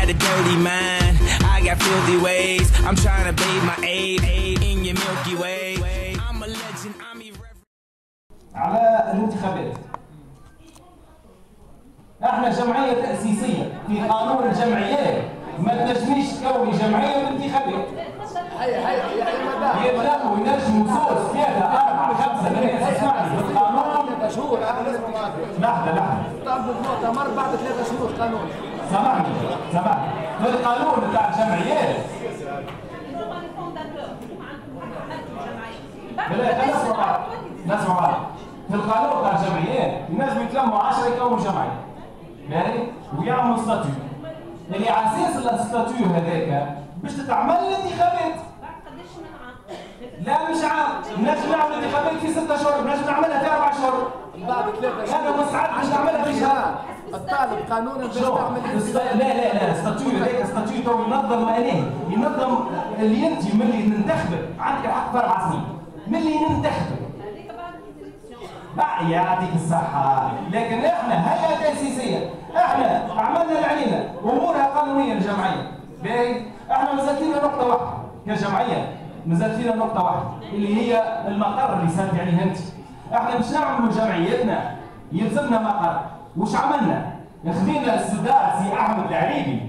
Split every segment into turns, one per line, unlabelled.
got a dirty mind, I got filthy ways. I'm trying to bathe my aid in your Milky Way. I'm a legend, I'm irreverent.
على الانتخابات، احنا جمعية تأسيسية في قانون الجمعيات، ما تنجميش تكوني جمعية بانتخابات. يبدأوا ينجموا زوج 3 4 5 ناس. اسمعني بالقانون
3 شهور.
لحظة
طالبوا بمؤتمر بعد 3 شهور قانون.
سامحني في القانون بتاع الجمعيات. نسمع بعض. في القانون بتاع الجمعيات الناس بيتلموا 10 يكونوا جمعية. باهي؟ ويعملوا ستاتيو. اللي على اساس الستاتيو هذاك باش تتعمل الانتخابات. لا مش عام، نجم نعمل انتخابات في 6 اشهر، نجم نعملها في 4 اشهر.
بعد 3 شهور.
انا مستعد باش نعملها في شهر.
الطالب قانونا باش تعمل
لا ستاتيو هذاك ستاتيو تو ينظم معناه، ينظم اللي انت ملي ننتخبك عندك الحق في 4 سنين، ملي ننتخبك. يعطيك الصحة، لكن احنا هيئة تأسيسية، احنا عملنا اللي علينا، امورها قانونية الجمعية. باهي؟ احنا مازال فينا نقطة واحدة كجمعية، مازال فينا نقطة واحدة اللي هي المقر اللي سالت عليه انت. احنا باش نعملوا جمعيتنا يلزمنا مقر، وش عملنا؟ خذينا السداد سي احمد العريبي،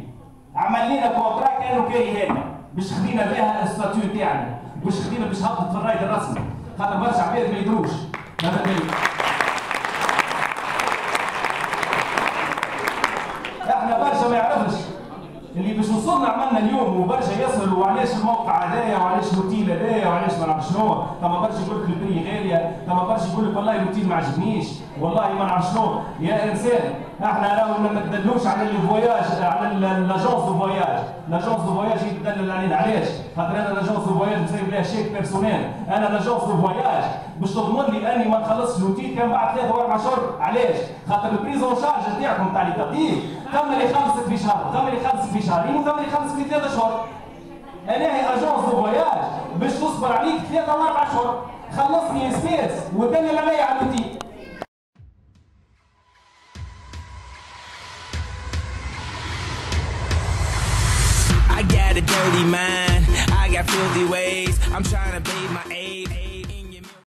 عمل لنا كونترا كانوا كارهينا، باش خذينا بها الستاتيو تاعنا، باش هبطت في الرايد الرسمي، خاطر برشا عباد ما يدروش. احنا برشا ما يعرفش اللي باش وصلنا عملنا اليوم، وبرشا يسالوا وعلاش الموقع هذايا وعلاش الاوتيل هذايا وعلاش ما نعرف شنو، ثم برشا يقول لك البري غاليه، ثم برشا يقول لك والله الاوتيل ما عجبنيش، والله ما نعرف شنو. يا انسان احنا راهو ما ندلوش على الفواياج، على لاجونس دو فواياج، لاجونس دو فواياج يدلل علينا. علاش؟ خاطر انا لاجونس دو فواياج مسيب لها شيك بيرسونيل، انا لاجونس دو فواياج باش تضمن لي اني ما نخلصش الاوتيل كان بعد 3 و 4 اشهر. علاش؟ خاطر البريزون شارج نتاعكم تاع لي تقدير ثم اللي خلصت في شهر، ثم اللي خلصت في شهرين، وثم اللي خلصت في 3 اشهر. انا هي اجونس دو فواياج باش تصبر عليك 3 و 4 اشهر، خلصني اسباس ودلل عليا على الاوتيل.
I got a dirty mind, I got filthy ways. I'm trying to bathe my aid